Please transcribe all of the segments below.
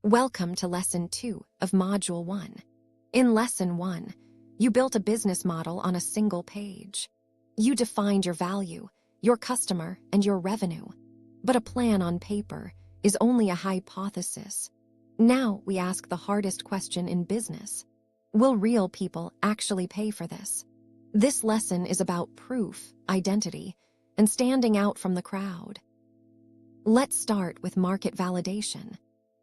Welcome to Lesson 2 of Module 1. In Lesson 1, you built a business model on a single page. You defined your value, your customer, and your revenue. But a plan on paper is only a hypothesis. Now we ask the hardest question in business. Will real people actually pay for this? This lesson is about proof, identity, and standing out from the crowd. Let's start with market validation.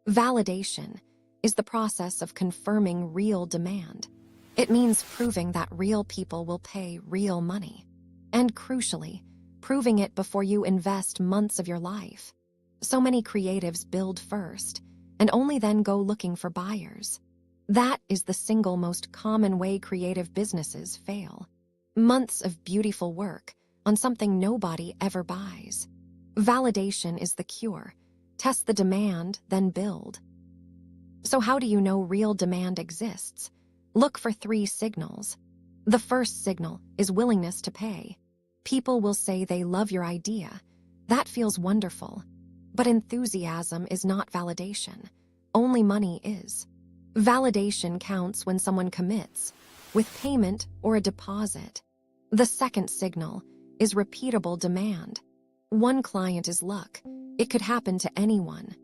Validation is the process of confirming real demand. It means proving that real people will pay real money. And crucially, proving it before you invest months of your life. So many creatives build first, and only then go looking for buyers. That is the single most common way creative businesses fail. Months of beautiful work on something nobody ever buys. Validation is the cure. Test the demand, then build. So how do you know real demand exists? Look for 3 signals. The first signal is willingness to pay. People will say they love your idea. That feels wonderful. But enthusiasm is not validation. Only money is. Validation counts when someone commits, with payment or a deposit. The second signal is repeatable demand. One client is luck. It could happen to anyone.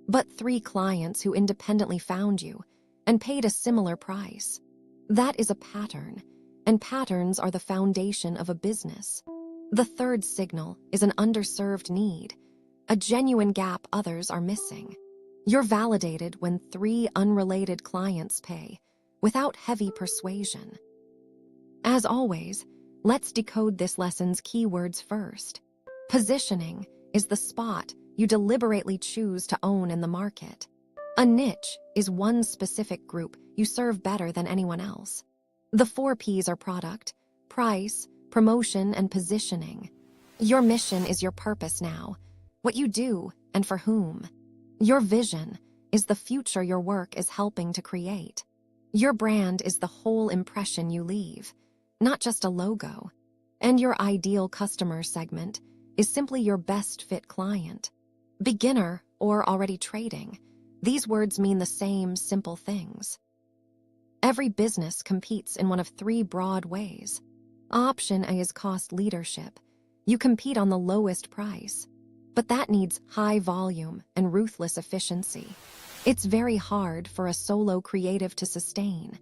But 3 clients who independently found you and paid a similar price. That is a pattern, and patterns are the foundation of a business. The third signal is an underserved need, a genuine gap others are missing. You're validated when 3 unrelated clients pay, without heavy persuasion. As always, let's decode this lesson's keywords first. Positioning is the spot you deliberately choose to own in the market. A niche is one specific group you serve better than anyone else. The 4 P's are product, price, promotion, and positioning. Your mission is your purpose now, what you do and for whom. Your vision is the future your work is helping to create. Your brand is the whole impression you leave, not just a logo. And your ideal customer segment is simply your best fit client. Beginner or already trading, these words mean the same simple things. Every business competes in one of 3 broad ways. Option A is cost leadership. You compete on the lowest price, but that needs high volume and ruthless efficiency. It's very hard for a solo creative to sustain.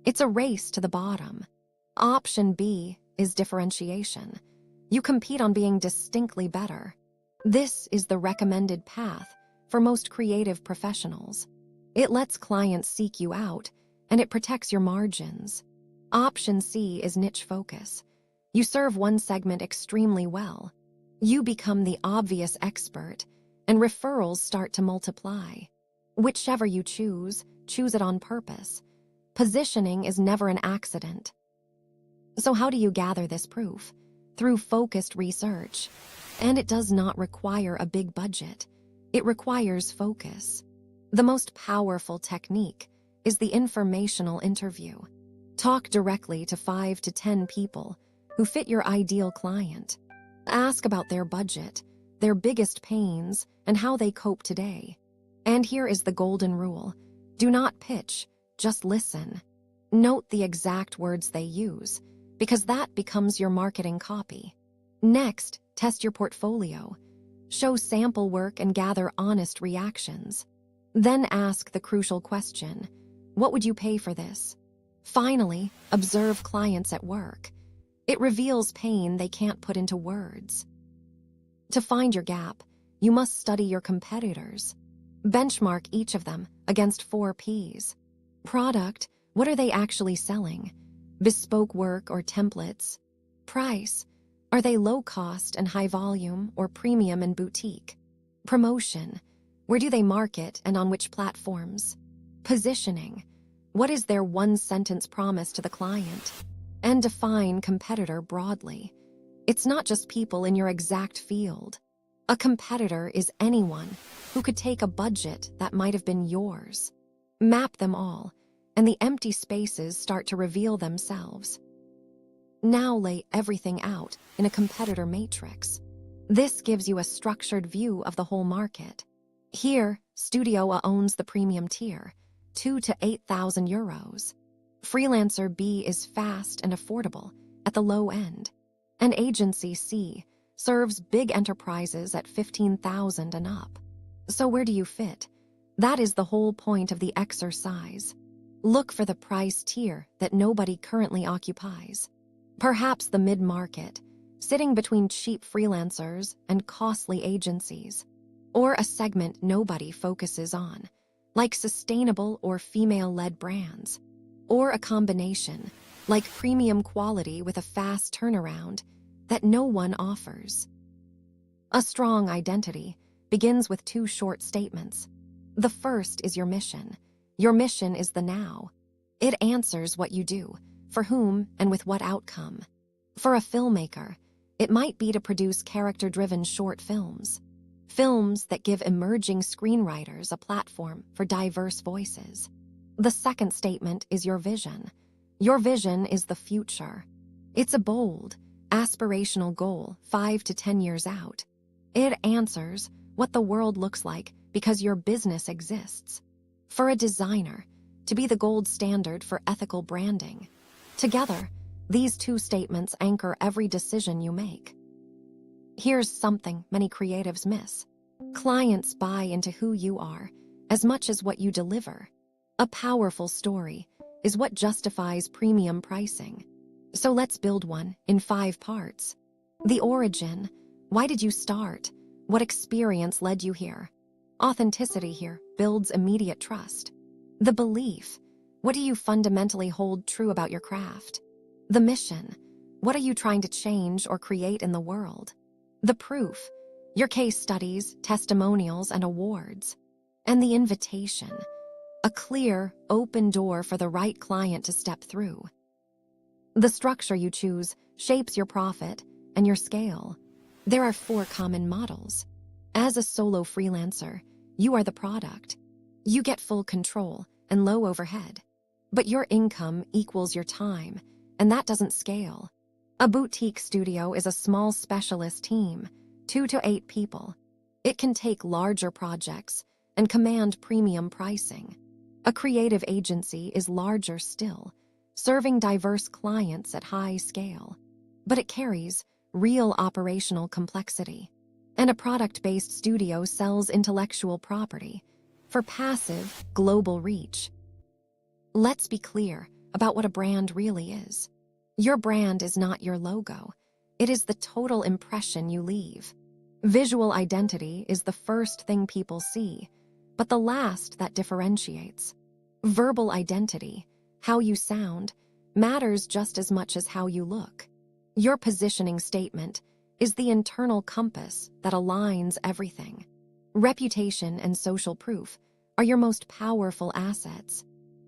It's a race to the bottom. Option B is differentiation. You compete on being distinctly better. This is the recommended path for most creative professionals. It lets clients seek you out, and it protects your margins. Option C is niche focus. You serve one segment extremely well. You become the obvious expert, and referrals start to multiply. Whichever you choose it on purpose. Positioning is never an accident. So how do you gather this proof? Through focused research. And it does not require a big budget. It requires focus. The most powerful technique is the informational interview. Talk directly to 5 to 10 people who fit your ideal client. Ask about their budget, their biggest pains, and how they cope today. And here is the golden rule. Do not pitch, just listen. Note the exact words they use, because that becomes your marketing copy. Next, test your portfolio. Show sample work and gather honest reactions. Then ask the crucial question, what would you pay for this? Finally, observe clients at work. It reveals pain they can't put into words. To find your gap, you must study your competitors. Benchmark each of them against 4 P's. Product, what are they actually selling? Bespoke work or templates? Price, are they low cost and high volume or premium and boutique? Promotion, where do they market and on which platforms? Positioning, what is their one-sentence promise to the client? And define competitor broadly. It's not just people in your exact field. A competitor is anyone who could take a budget that might have been yours. Map them all, and the empty spaces start to reveal themselves. Now lay everything out in a competitor matrix. This gives you a structured view of the whole market. Here, Studio A owns the premium tier, 2 to 8,000 euros. Freelancer B is fast and affordable at the low end. And Agency C serves big enterprises at 15,000 and up. So where do you fit? That is the whole point of the exercise. Look for the price tier that nobody currently occupies. Perhaps the mid-market, sitting between cheap freelancers and costly agencies. Or a segment nobody focuses on, like sustainable or female-led brands. Or a combination, like premium quality with a fast turnaround that no one offers. A strong identity begins with 2 short statements. The first is your mission. Your mission is the now. It answers what you do, for whom, and with what outcome. For a filmmaker, it might be to produce character-driven short films. Films that give emerging screenwriters a platform for diverse voices. The second statement is your vision. Your vision is the future. It's a bold, aspirational goal 5 to 10 years out. It answers what the world looks like because your business exists. For a designer, to be the gold standard for ethical branding. Together, these 2 statements anchor every decision you make. Here's something many creatives miss. Clients buy into who you are as much as what you deliver. A powerful story is what justifies premium pricing. So let's build one in 5 parts. The origin. Why did you start? What experience led you here? Authenticity here builds immediate trust. The belief. What do you fundamentally hold true about your craft? The mission. What are you trying to change or create in the world? The proof. Your case studies, testimonials, and awards. And the invitation. A clear, open door for the right client to step through. The structure you choose shapes your profit and your scale. There are 4 common models. As a solo freelancer, you are the product. You get full control and low overhead. But your income equals your time, and that doesn't scale. A boutique studio is a small specialist team, 2 to 8 people. It can take larger projects and command premium pricing. A creative agency is larger still, serving diverse clients at high scale. But it carries real operational complexity. And a product-based studio sells intellectual property for passive, global reach. Let's be clear about what a brand really is. Your brand is not your logo. It is the total impression you leave. Visual identity is the first thing people see, but the last that differentiates. Verbal identity, how you sound, matters just as much as how you look. Your positioning statement is the internal compass that aligns everything. Reputation and social proof are your most powerful assets.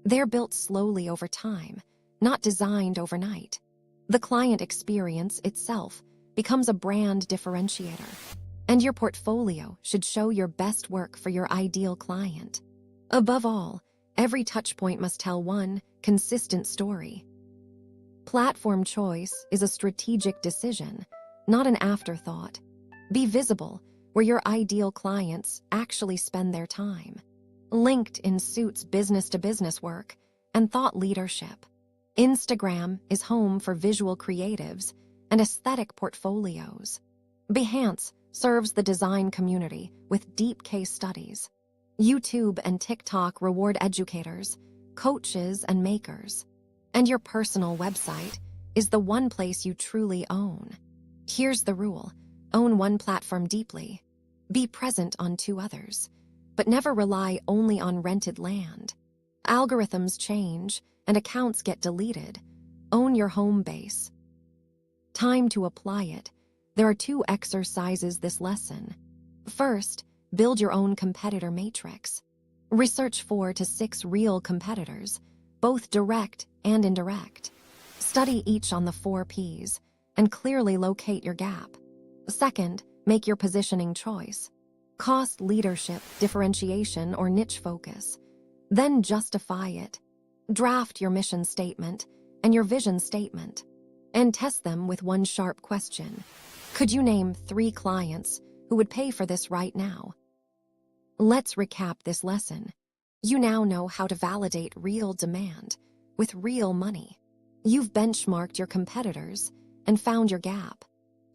They're built slowly over time, not designed overnight. The client experience itself becomes a brand differentiator. And your portfolio should show your best work for your ideal client. Above all, every touchpoint must tell one consistent story. Platform choice is a strategic decision, not an afterthought. Be visible where your ideal clients actually spend their time. LinkedIn suits business-to-business work and thought leadership. Instagram is home for visual creatives and aesthetic portfolios. Behance serves the design community with deep case studies. YouTube and TikTok reward educators, coaches, and makers. And your personal website is the one place you truly own. Here's the rule: own one platform deeply. Be present on 2 others, but never rely only on rented land. Algorithms change and accounts get deleted. Own your home base. Time to apply it. There are 2 exercises this lesson. First, build your own competitor matrix. Research 4 to 6 real competitors, both direct and indirect. Study each on the 4 Ps and clearly locate your gap. Second, make your positioning choice. Cost, leadership, differentiation, or niche focus. Then justify it. Draft your mission statement and your vision statement, and test them with one sharp question. Could you name 3 clients who would pay for this right now? Let's recap this lesson. You now know how to validate real demand with real money. You've benchmarked your competitors and found your gap.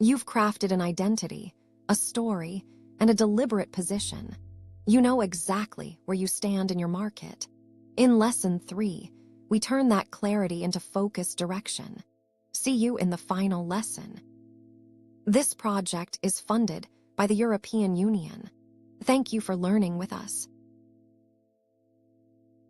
You've crafted an identity, a story, and a deliberate position. You know exactly where you stand in your market. In Lesson 3, we turn that clarity into focused direction. See you in the final lesson. This project is funded by the European Union. Thank you for learning with us.